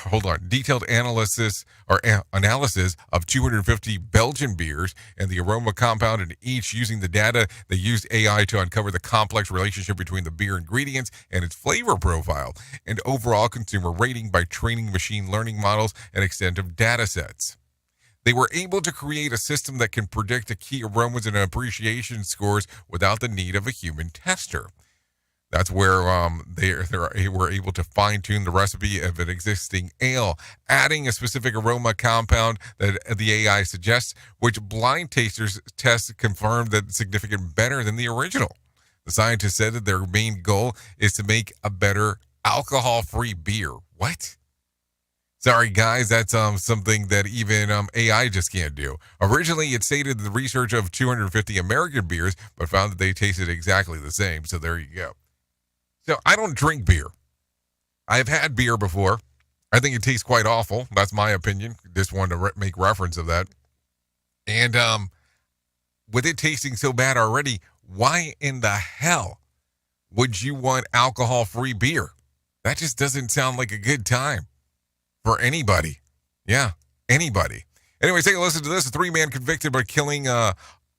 of 250 Belgian beers and the aroma compound in each. Using the data, they used AI to uncover the complex relationship between the beer ingredients and its flavor profile and overall consumer rating by training machine learning models and extensive data sets. They were able to create a system that can predict the key aromas and appreciation scores without the need of a human tester. That's where they were able to fine-tune the recipe of an existing ale, adding a specific aroma compound that the AI suggests, which blind tasters tests confirmed that it's significantly better than the original. The scientists said that their main goal is to make a better alcohol-free beer. What? Sorry, guys, that's something that even AI just can't do. Originally, it stated the research of 250 American beers, but found that they tasted exactly the same. So there you go. So I don't drink beer. I've had beer before. I think it tastes quite awful. That's my opinion. Just wanted to make reference of that. And with it tasting so bad already, why in the hell would you want alcohol-free beer? That just doesn't sound like a good time for anybody. Yeah, anybody. Anyway, take a listen to this. A 3-man convicted by killing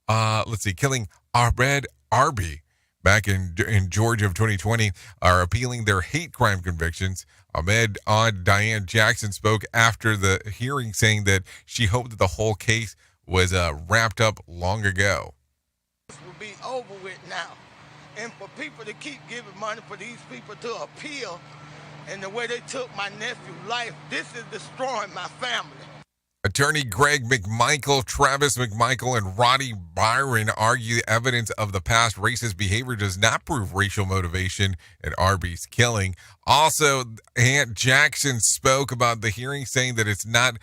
Ahmed Arby back in Georgia of 2020 are appealing their hate crime convictions. Ahmed Diane Jackson spoke after the hearing, saying that she hoped that the whole case was wrapped up long ago. This will be over with now. And for people to keep giving money for these people to appeal and the way they took my nephew's life, this is destroying my family. Attorney Greg McMichael, Travis McMichael, and Roddy Byron argue evidence of the past racist behavior does not prove racial motivation in Arby's killing. Also, Aunt Jackson spoke about the hearing, saying that it's not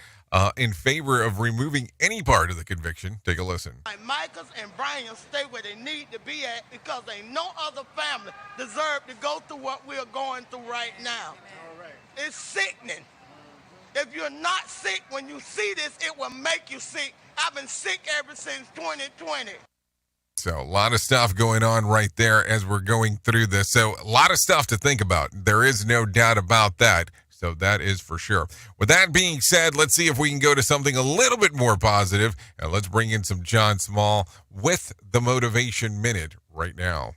in favor of removing any part of the conviction. Take a listen. Michaels and Brian stay where they need to be at because ain't no other family deserve to go through what we're going through right now. All right. It's sickening. If you're not sick, when you see this, it will make you sick. I've been sick ever since 2020. So a lot of stuff going on right there as we're going through this. So a lot of stuff to think about. There is no doubt about that. So that is for sure. With that being said, let's see if we can go to something a little bit more positive. And let's bring in some John Small with the Motivation Minute right now.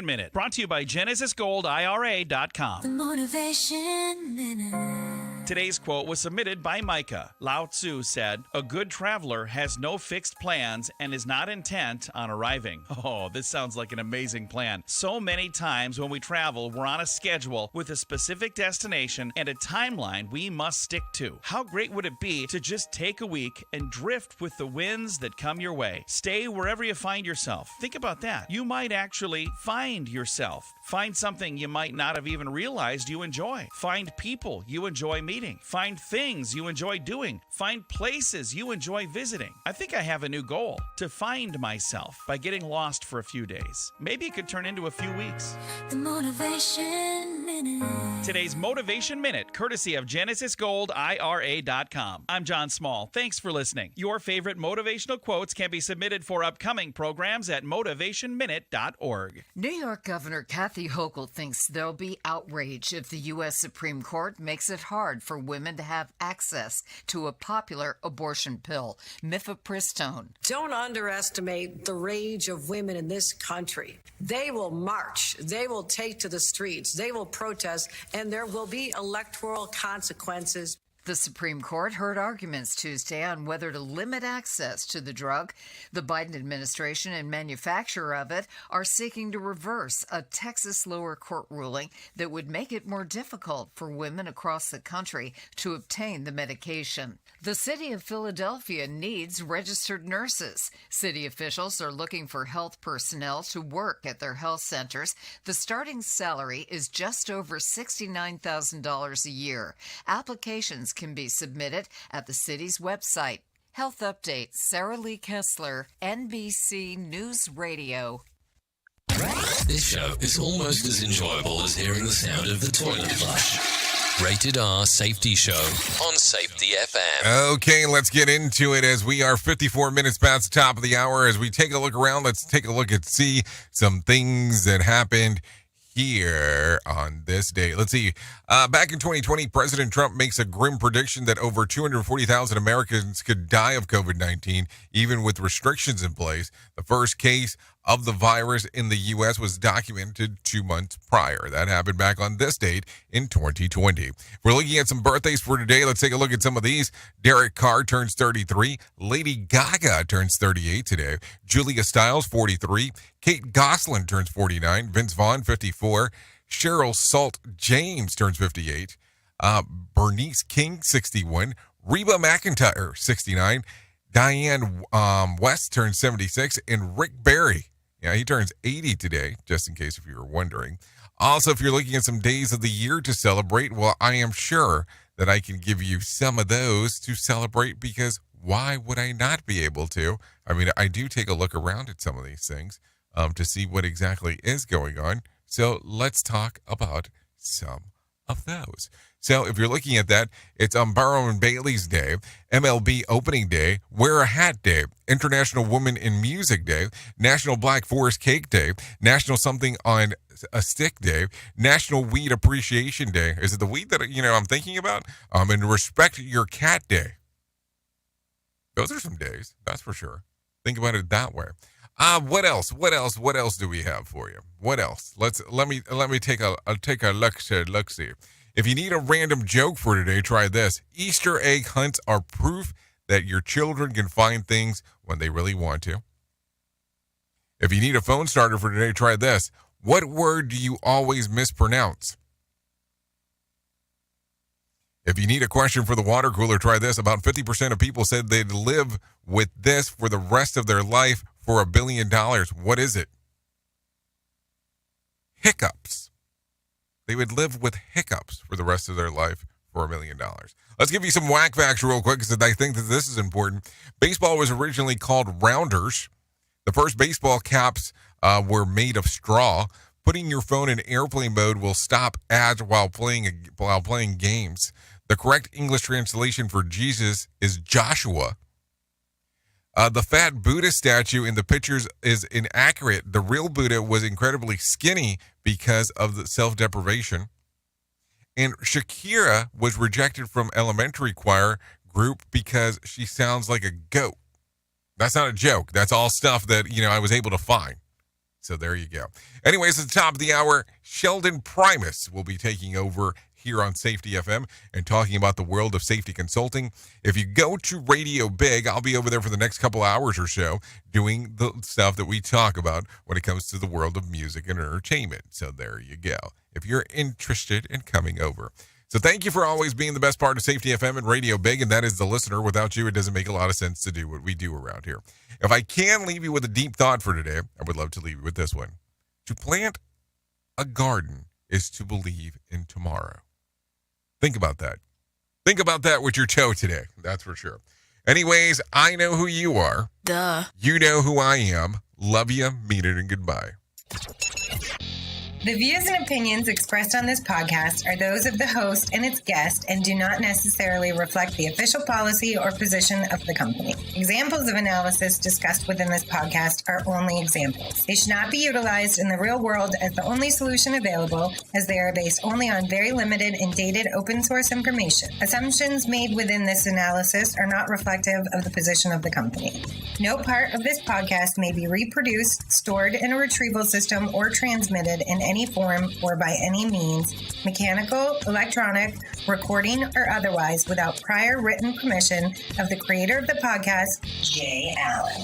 Minute, brought to you by GenesisGoldIRA.com. The Motivation Minute. Today's quote was submitted by Micah. Lao Tzu said, "A good traveler has no fixed plans and is not intent on arriving." Oh, this sounds like an amazing plan. So many times when we travel, we're on a schedule with a specific destination and a timeline we must stick to. How great would it be to just take a week and drift with the winds that come your way? Stay wherever you find yourself. Think about that. You might actually find yourself. Find something you might not have even realized you enjoy. Find people you enjoy meeting. Find things you enjoy doing. Find places you enjoy visiting. I think I have a new goal: to find myself by getting lost for a few days. Maybe it could turn into a few weeks. The Motivation Minute. Today's Motivation Minute, courtesy of GenesisGoldIRA.com. I'm John Small. Thanks for listening. Your favorite motivational quotes can be submitted for upcoming programs at motivationminute.org. New York Governor Kathy Hochul thinks there'll be outrage if the U.S. Supreme Court makes it hard for women to have access to a popular abortion pill, mifepristone. Don't underestimate the rage of women in this country. They will march. They will take to the streets. They will protest, and there will be electoral consequences. The Supreme Court heard arguments Tuesday on whether to limit access to the drug. The Biden administration and manufacturer of it are seeking to reverse a Texas lower court ruling that would make it more difficult for women across the country to obtain the medication. The city of Philadelphia needs registered nurses. City officials are looking for health personnel to work at their health centers. The starting salary is just over $69,000 a year. Applications can be submitted at the city's website. Health Update, Sarah Lee Kessler, NBC News Radio. This show is almost as enjoyable as hearing the sound of the toilet flush. Rated R Safety Show on Safety FM. Okay, let's get into it as we are 54 minutes past the top of the hour. As we take a look around, let's take a look and see some things that happened here on this day. Let's see. Back in 2020, President Trump makes a grim prediction that over 240,000 Americans could die of COVID-19, even with restrictions in place. The first case of the virus in the U.S. was documented 2 months prior. That happened back on this date in 2020. We're looking at some birthdays for today. Let's take a look at some of these. Derek Carr turns 33. Lady Gaga turns 38 today. Julia Stiles, 43. Kate Gosselin turns 49. Vince Vaughn, 54. Cheryl Salt James turns 58. Bernice King, 61. Reba McEntire, 69. Diane West turns 76. And Rick Barry, he turns 80 today, just in case if you were wondering. Also, if you're looking at some days of the year to celebrate, well, I am sure that I can give you some of those to celebrate, because why would I not be able to? I mean, I do take a look around at some of these things to see what exactly is going on. So let's talk about some of those. So if you're looking at that, it's Barrow and Bailey's Day, MLB Opening Day, Wear a Hat Day, International Woman in Music Day, National Black Forest Cake Day, National Something on a Stick Day, National Weed Appreciation Day. Is it the weed that I'm thinking about? And Respect Your Cat Day. Those are some days, that's for sure. Think about it that way. What else? What else do we have for you? What else? Let me take a look see. If you need a random joke for today, try this. Easter egg hunts are proof that your children can find things when they really want to. If you need a phone starter for today, try this. What word do you always mispronounce? If you need a question for the water cooler, try this. About 50% of people said they'd live with this for the rest of their life for $1 billion. What is it? Hiccups. They would live with hiccups for the rest of their life for $1 million. Let's give you some whack facts real quick, because I think that this is important. Baseball was originally called rounders. The first baseball caps were made of straw. Putting your phone in airplane mode will stop ads while playing games. The correct English translation for Jesus is Joshua. The fat Buddha statue in the pictures is inaccurate. The real Buddha was incredibly skinny because of the self-deprivation. And Shakira was rejected from elementary choir group because she sounds like a goat. That's not a joke. That's all stuff that, I was able to find. So there you go. Anyways, at the top of the hour, Sheldon Primus will be taking over here on Safety FM and talking about the world of safety consulting. If you go to Radio Big, I'll be over there for the next couple hours or so doing the stuff that we talk about when it comes to the world of music and entertainment. So there you go, if you're interested in coming over. So thank you for always being the best part of Safety FM and Radio Big, and that is the listener. Without you, it doesn't make a lot of sense to do what we do around here. If I can leave you with a deep thought for today, I would love to leave you with this one. To plant a garden is to believe in tomorrow. Think about that. Think about that with your toe today. That's for sure. Anyways, I know who you are. Duh. You know who I am. Love you. Mean it, and goodbye. The views and opinions expressed on this podcast are those of the host and its guest and do not necessarily reflect the official policy or position of the company. Examples of analysis discussed within this podcast are only examples. They should not be utilized in the real world as the only solution available, as they are based only on very limited and dated open source information. Assumptions made within this analysis are not reflective of the position of the company. No part of this podcast may be reproduced, stored in a retrieval system, or transmitted in any any form or by any means, mechanical, electronic, recording, or otherwise, without prior written permission of the creator of the podcast, Jay Allen.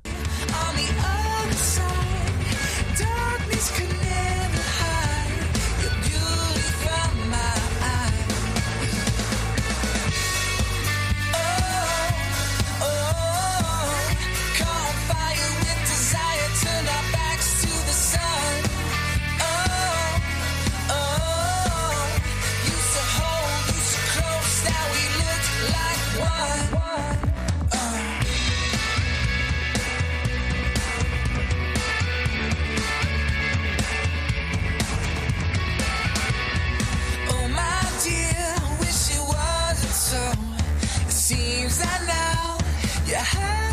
On the other side, darkness could never hide your beauty from my eyes. Caught fire with desire, turned our backs to the sun. Used to hold, used to close, now we look like one. Oh my dear, wish it wasn't so. It seems that now you have